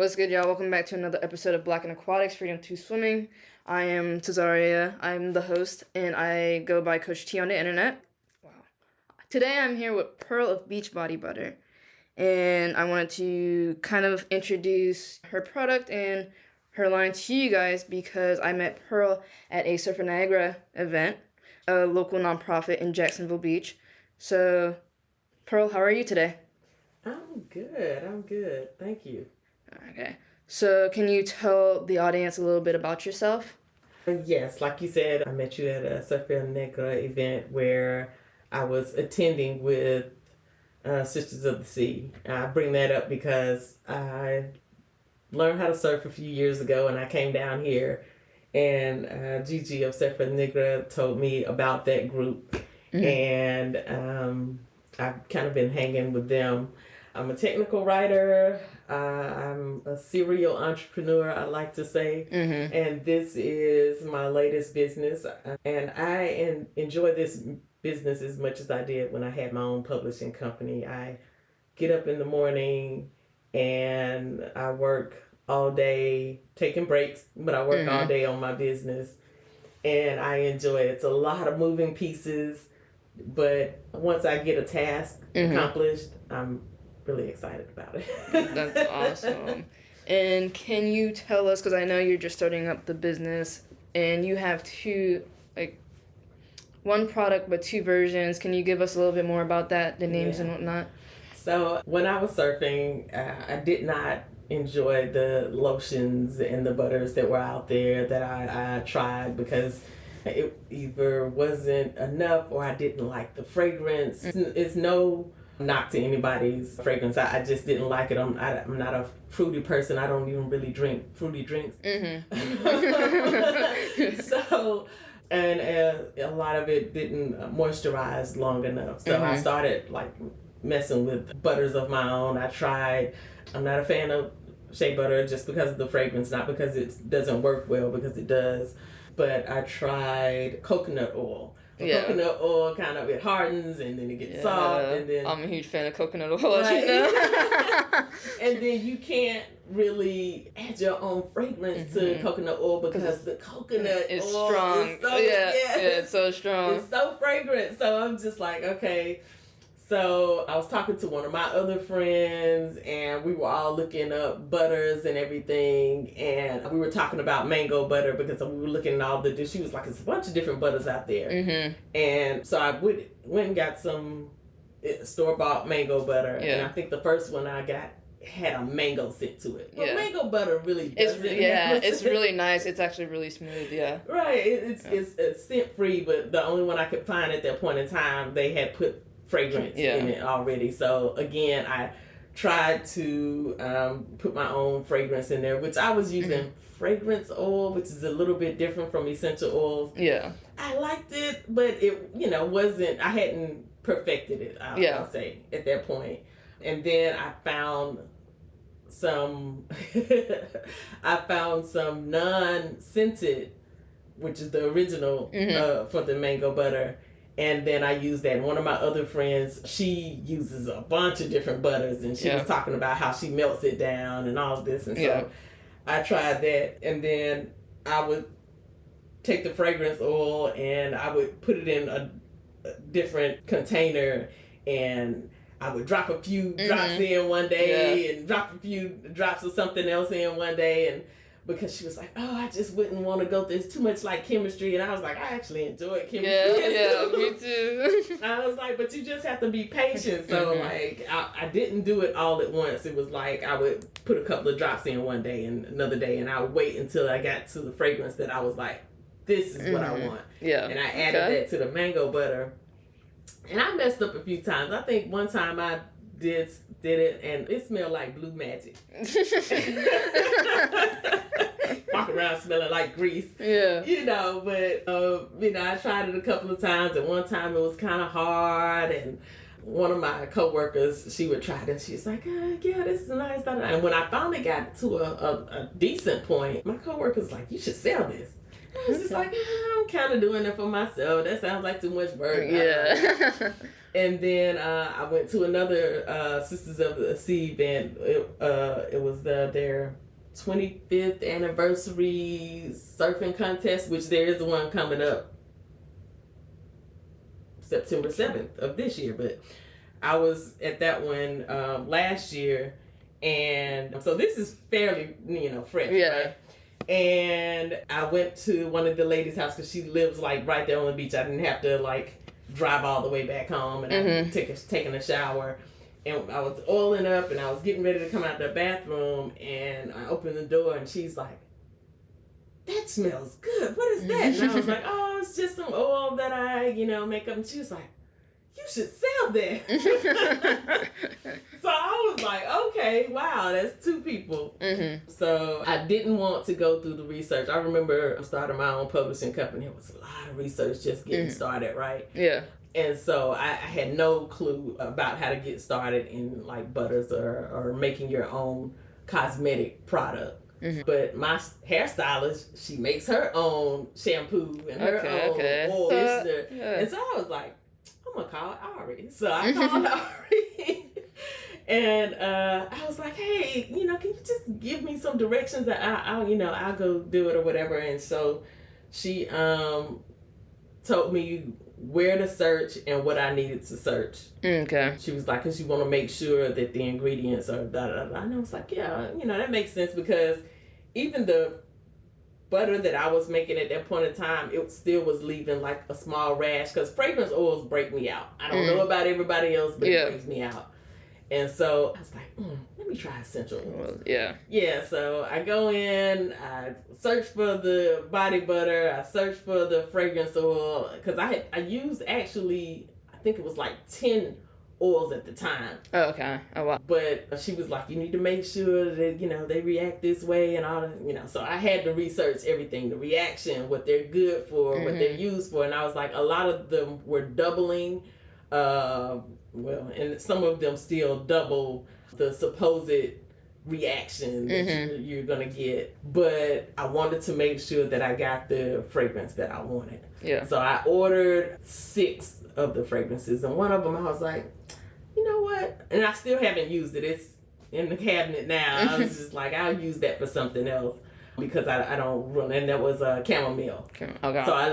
What's good, y'all? Welcome back to another episode of Black and Aquatics, Freedom to Swimming. I am Cesaria. I'm the host, and I go by Coach T on the internet. Wow. Today I'm here with Pearl of Beachbody Butter, and I wanted to kind of introduce her product and her line to you guys because I met Pearl at a Surf Niagara event, a local nonprofit in Jacksonville Beach. So, Pearl, how are you today? I'm good. Thank you. Okay. So can you tell the audience a little bit about yourself? Yes, like you said, I met you at a Surf Niagara event where I was attending with Sisters of the Sea. I bring that up because I learned how to surf a few years ago and I came down here and Gigi of Surf Niagara told me about that group. Mm-hmm. And I've kind of been hanging with them. I'm a technical writer. I'm a serial entrepreneur, I like to say. Mm-hmm. And this is my latest business. And I enjoy this business as much as I did when I had my own publishing company. I get up in the morning and I work all day, taking breaks, but I work all day on my business. And I enjoy it. It's a lot of moving pieces. But once I get a task accomplished, I'm really excited about it. That's awesome. And can you tell us, because I know you're just starting up the business and you have one product but two versions. Can you give us a little bit more about that, the names and whatnot? So when I was surfing, I did not enjoy the lotions and the butters that were out there that I tried because it either wasn't enough or I didn't like the fragrance. It's no knock to anybody's fragrance. I just didn't like it. I'm not a fruity person. I don't even really drink fruity drinks. Mm-hmm. So, and a lot of it didn't moisturize long enough. So I started messing with butters of my own. I'm not a fan of shea butter just because of the fragrance, not because it doesn't work well, because it does. But I tried coconut oil. Coconut oil it hardens and then it gets soft and then I'm a huge fan of coconut oil. Right. You know? And then you can't really add your own fragrance to coconut oil because the coconut oil strong. Is so, it's so strong. It's so fragrant. So I'm just like, okay. So I was talking to one of my other friends and we were all looking up butters and everything, and we were talking about mango butter because we were looking at all she was like, there's a bunch of different butters out there. Mm-hmm. And so I went and got some store-bought mango butter, and I think the first one I got had a mango scent to it. But mango butter really doesn't. It's really nice. It's actually really smooth, Right. It's scent-free, but the only one I could find at that point in time, they had put fragrance in it already. So again, I tried to put my own fragrance in there, which I was using fragrance oil, which is a little bit different from essential oils. Yeah, I liked it, but it wasn't. I hadn't perfected it. I'll say at that point. And then I found some. I found some non-scented, which is the original for the mango butter. And then I used that. And one of my other friends, she uses a bunch of different butters. And she was talking about how she melts it down and all of this. And so I tried that. And then I would take the fragrance oil and I would put it in a different container. And I would drop a few drops in one day and drop a few drops of something else in one day. And because she was like, oh, I just wouldn't want to go. There's too much chemistry. And I was like, I actually enjoy chemistry. Yeah, me too. I was like, but you just have to be patient. So I didn't do it all at once. It was like I would put a couple of drops in one day and another day. And I would wait until I got to the fragrance that I was like, this is what I want. Yeah. And I added that to the mango butter. And I messed up a few times. I think one time I did it and it smelled like blue magic. Walk around smelling like grease. Yeah. But I tried it a couple of times, and one time it was kind of hard, and one of my coworkers, she would try this. She's like, yeah, this is nice. And when I finally got to a decent point, my coworker's like, you should sell this. I was just like, I'm kind of doing it for myself. That sounds like too much work. Yeah. And then I went to another Sisters of the Sea event. It was their 25th anniversary surfing contest, which there is one coming up September 7th of this year. But I was at that one last year, and so this is fairly, fresh. Yeah. Right? And I went to one of the ladies' house because she lives like right there on the beach. I didn't have to like drive all the way back home, and I taking a shower, and I was oiling up, and I was getting ready to come out the bathroom, and I opened the door, and she's like, "That smells good. What is that?" And I was like, "Oh, it's just some oil that I, make up." And she was like, "You should sell that." So I was like, okay, wow, that's two people. So I didn't want to go through the research. I remember starting my own publishing company. It was a lot of research just getting started, right? Yeah. And so I had no clue about how to get started in like butters or making your own cosmetic product. But my hairstylist, she makes her own shampoo and her own oil. And so I was like, I'm going to call Ari. So I called Ari. And I was like, hey, can you just give me some directions that I'll go do it or whatever. And so she told me where to search and what I needed to search. Okay. She was like, because you want to make sure that the ingredients are da-da-da. And I was like, yeah, that makes sense, because even the butter that I was making at that point in time, it still was leaving like a small rash, because fragrance oils break me out. I don't know about everybody else, but it breaks me out. And so I was like, let me try essential oils. Yeah, so I go in, I search for the body butter, I search for the fragrance oil, because I used actually, I think it was like 10 oils at the time. Oh, okay. Oh, wow. But she was like, you need to make sure that, they react this way and all that, so I had to research everything, the reaction, what they're good for, what they're used for. And I was like, a lot of them were doubling, and some of them still double the supposed reaction that you're going to get. But I wanted to make sure that I got the fragrance that I wanted. Yeah. So I ordered 6 of the fragrances, and one of them I was like, you know what? And I still haven't used it. It's in the cabinet now. I was just like, I'll use that for something else, because I don't run. And that was chamomile. Okay. So I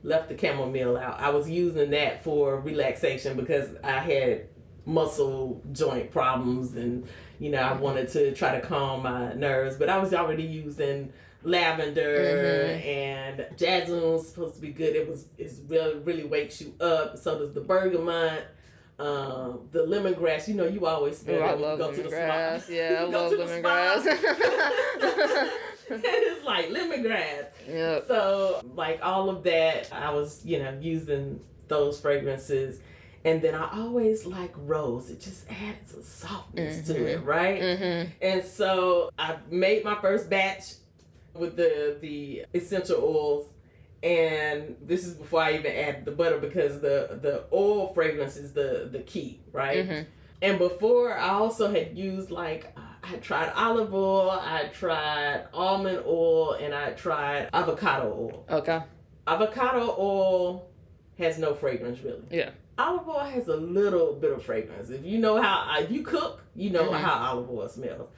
left the chamomile out. I was using that for relaxation because I had muscle joint problems, and I wanted to try to calm my nerves. But I was already using lavender and jasmine's supposed to be good. It's really wakes you up. So does the bergamot. The lemongrass, you always smell it when you go to the spa. Yeah, I love lemongrass. And it's like lemongrass. Yep. So, like all of that, I was, using those fragrances. And then I always like rose. It just adds a softness to it, right? And so I made my first batch with the essential oils. And this is before I even add the butter, because the oil fragrance is the key, right? And before, I also had used I tried olive oil, I tried almond oil, and I tried avocado oil. Okay. Avocado oil has no fragrance, really. Yeah. Olive oil has a little bit of fragrance. If you know how, if you cook, you know how olive oil smells.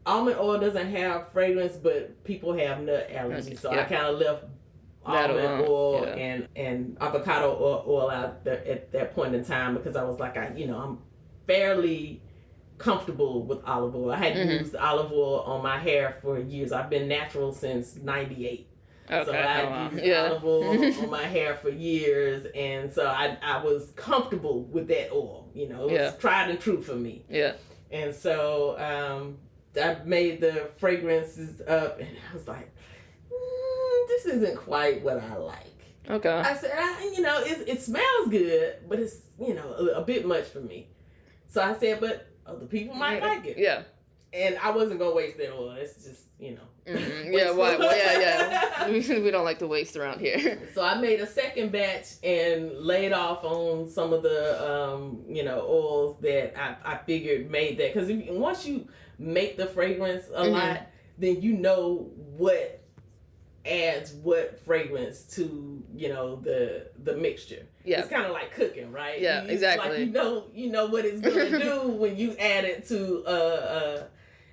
Almond oil doesn't have fragrance, but people have nut allergies, so I kind of left almond oil and avocado oil out there at that point in time, because I was like, I'm fairly comfortable with olive oil. I had used olive oil on my hair for years. I've been natural since '98. Okay. So I used olive oil on my hair for years, and so I was comfortable with that oil. It was tried and true for me. Yeah. And so I made the fragrances up, and I was like, this isn't quite what I like. Okay. I said, it smells good, but it's, a bit much for me. So I said, but other people might like it. Yeah. And I wasn't going to waste that oil. It's just, Yeah, we don't like to waste around here. So I made a second batch and laid off on some of the, oils that I figured made that. Because once you make the fragrance a lot, then you know what adds what fragrance to, you know, the mixture. Yeah. It's kind of like cooking, right? Yeah, exactly. Like you know what it's going to do when you add it to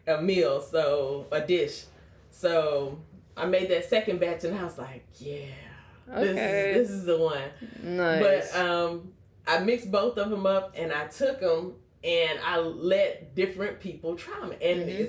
a meal, so a dish. So I made that second batch and I was like, yeah, this is the one. Nice. But I mixed both of them up and I took them and I let different people try them, and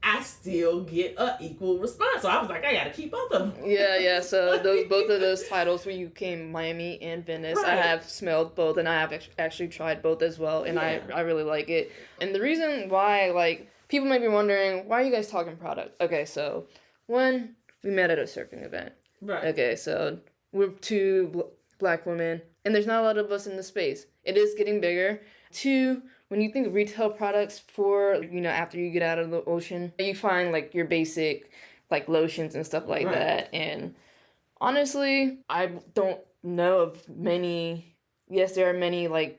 I still get an equal response. So I was like, I got to keep both of them. Yeah. So both of those titles where you came Miami and Venice, right. I have smelled both, and I have actually tried both as well, and I really like it. And the reason why, like, people might be wondering, why are you guys talking product? Okay, so one, we met at a surfing event. Right. Okay, so we're two black women, and there's not a lot of us in the space. It is getting bigger. Two, when you think of retail products for, you know, after you get out of the ocean, you find, like, your basic, like, lotions and stuff like that. And honestly, I don't know of many. Yes, there are many, like,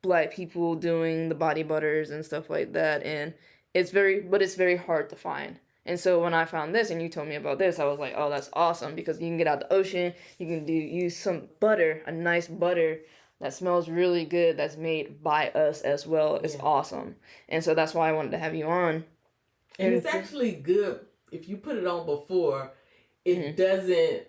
black people doing the body butters and stuff like that. And it's very hard to find. And so when I found this and you told me about this, I was like, oh, that's awesome, because you can get out the ocean, you can use some butter, a nice butter that smells really good, that's made by us as well. It's awesome. And so that's why I wanted to have you on. And it's actually good if you put it on before, it doesn't,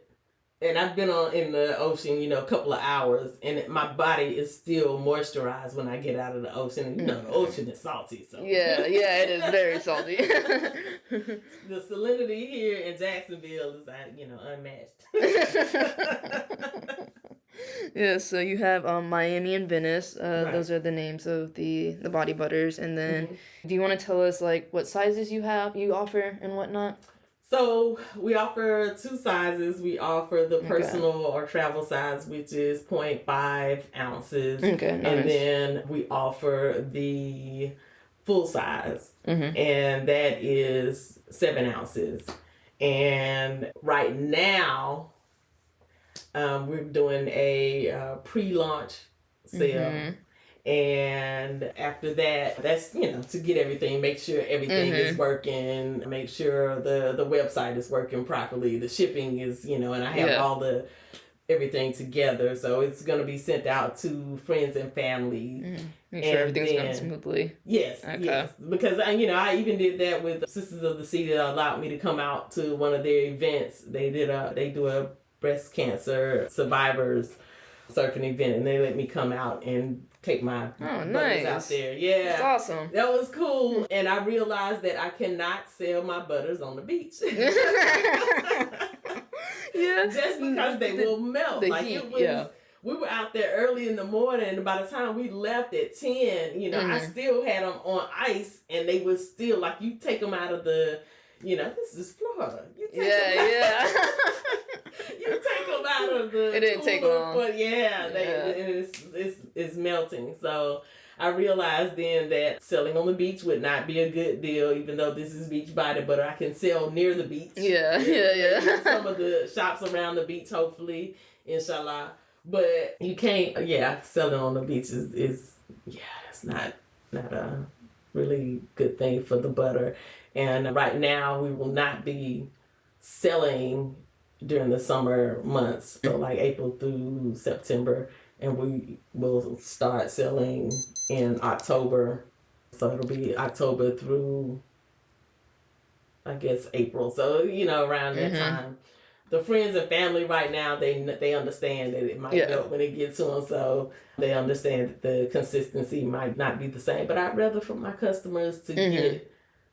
and I've been in the ocean, you know, a couple of hours, and my body is still moisturized when I get out of the ocean. And, you know, the ocean is salty. So Yeah, it is very salty. The salinity here in Jacksonville is, you know, unmatched. Yeah, so you have Miami and Venice. Those are the names of the body butters. And then do you want to tell us, like, what sizes you offer and whatnot? So we offer 2 sizes. We offer the personal or travel size, which is 0.5 ounces. Okay, nice. And then we offer the full size, and that is 7 ounces. And right now, we're doing a pre-launch sale. And after that, that's, you know, to get everything, make sure everything is working, make sure the website is working properly, the shipping is, you know, and I have all everything together. So it's going to be sent out to friends and family. Make sure everything's going smoothly. Yes, yes. Because, you know, I even did that with Sisters of the Sea that allowed me to come out to one of their events. They do a breast cancer survivors surfing event, and they let me come out and take my butters out there. Yeah. That's awesome. That was cool. And I realized that I cannot sell my butters on the beach. Just because they will melt. The heat, we were out there early in the morning, and by the time we left at 10, you know, I still had them on ice, and they were still, like, you take them out of the, you know, this is Florida. You take them out of the It didn't take long. But it's melting. So I realized then that selling on the beach would not be a good deal, even though this is beach body butter. I can sell near the beach. Some of the shops around the beach, hopefully, inshallah. But you can't, selling on the beach is it's not a really good thing for the butter. And right now, we will not be selling during the summer months, so like April through September, and we will start selling in October. So it'll be October through, I guess, April. So, you know, around that time. The friends and family right now, they understand that it might melt when it gets to them, so they understand that the consistency might not be the same. But I'd rather for my customers to get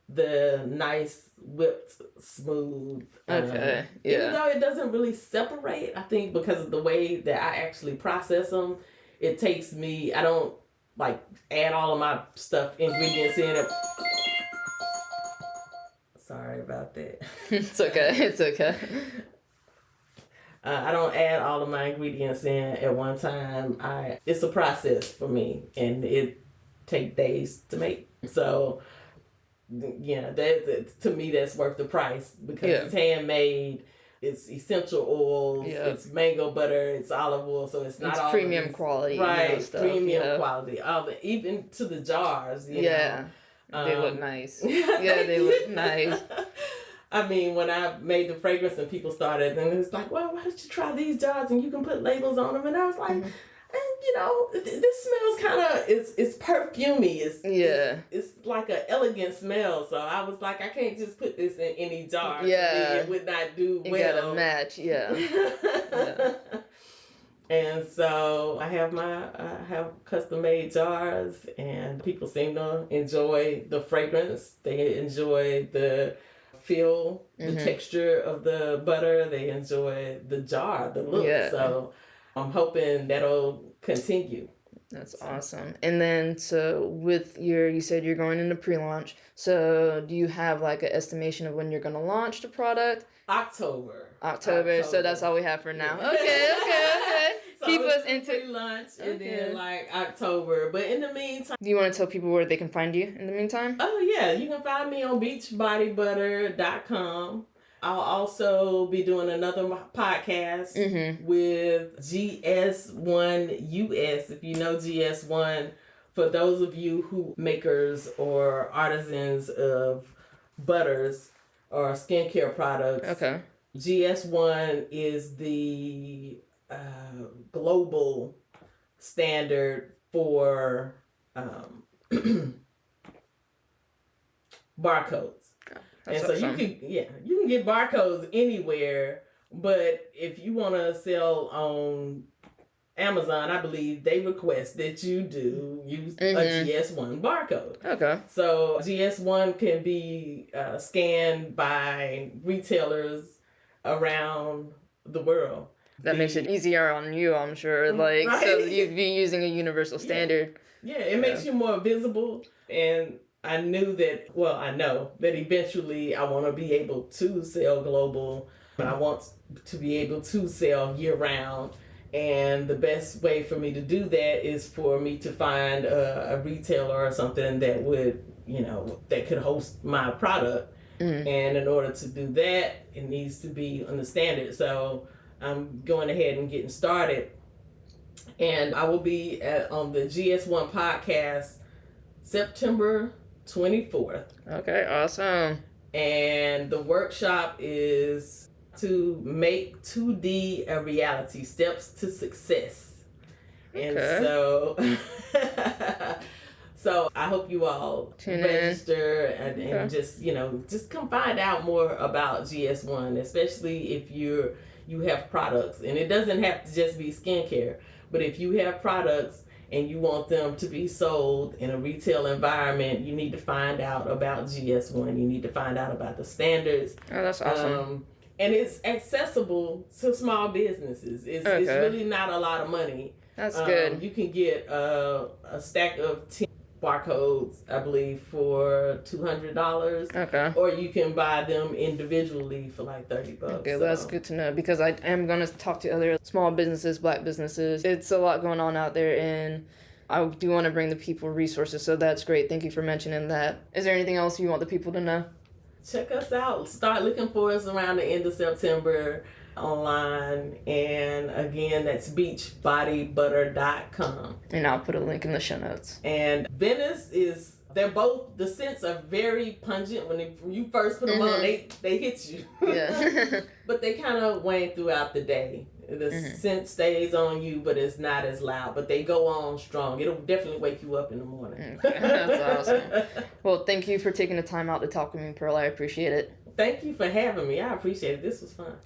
the nice whipped smooth, even though it doesn't really separate. I think because of the way that I actually process them, it takes me, I don't like add all of my ingredients in it. Sorry about that. It's okay. I don't add all of my ingredients in at one time. It's a process for me, and it takes days to make. So that to me, that's worth the price, because it's handmade, it's essential oils, it's mango butter, it's olive oil, so it's not it's all premium quality, right? Stuff, premium quality, even to the jars. You know? They look nice. They look nice. I mean, when I made the fragrance and people started, and it was like, well, why don't you try these jars and you can put labels on them? And I was like, this smells kind of, it's perfumey. It's like an elegant smell. So I was like, I can't just put this in any jar. Yeah. It would not do well. You gotta match, yeah. And so I have custom made jars, and people seem to enjoy the fragrance. They enjoy the feel, the texture of the butter. They enjoy the jar, the look. Yeah. So I'm hoping that'll continue. That's awesome. And then, so with you said you're going into pre-launch. So do you have like an estimation of when you're going to launch the product? October. So that's all we have for now. Okay. So keep us into pre-launch and then like October. But in the meantime, do you want to tell people where they can find you in the meantime? Oh yeah, you can find me on beachbodybutter.com. I'll also be doing another podcast with GS1US. If you know GS1, for those of you who makers or artisans of butters or skincare products. Okay. GS1 is the global standard for barcodes. And so awesome. you can get barcodes anywhere, but if you want to sell on Amazon, I believe they request that you do use a GS1 barcode. Okay. So GS1 can be scanned by retailers around the world. That makes it easier on you, I'm sure. Like, right? So you'd be using a universal standard. Yeah, it makes you more visible. And I know that eventually I want to be able to sell global, but I want to be able to sell year round. And the best way for me to do that is for me to find a retailer or something that would, that could host my product. And in order to do that, it needs to be on the standard. So I'm going ahead and getting started. And I will be on the GS1 podcast September 24th. Okay, awesome. And the workshop is to make 2D a reality, steps to success. Okay. And so I hope you all register and just come find out more about GS1, especially if you have products. And it doesn't have to just be skincare, but if you have products and you want them to be sold in a retail environment, you need to find out about GS1. You need to find out about the standards. Oh, that's awesome. And it's accessible to small businesses. It's really not a lot of money. That's good. You can get a stack of 10 barcodes, I believe, for $200. Okay. Or you can buy them individually for like $30. Okay, well, that's good to know, because I am going to talk to other small businesses, Black businesses. It's a lot going on out there, and I do want to bring the people resources, so that's great. Thank you for mentioning that. Is there anything else you want the people to know? Check us out. Start looking for us around the end of September online. And again, that's beachbodybutter.com. And I'll put a link in the show notes. And Venice they're both, the scents are very pungent. When you first put them on, they hit you. Yeah. But they kind of wane throughout the day. The scent stays on you, but it's not as loud. But they go on strong. It'll definitely wake you up in the morning. Okay, that's awesome. Well, thank you for taking the time out to talk with me, Pearl. I appreciate it. Thank you for having me. I appreciate it. This was fun.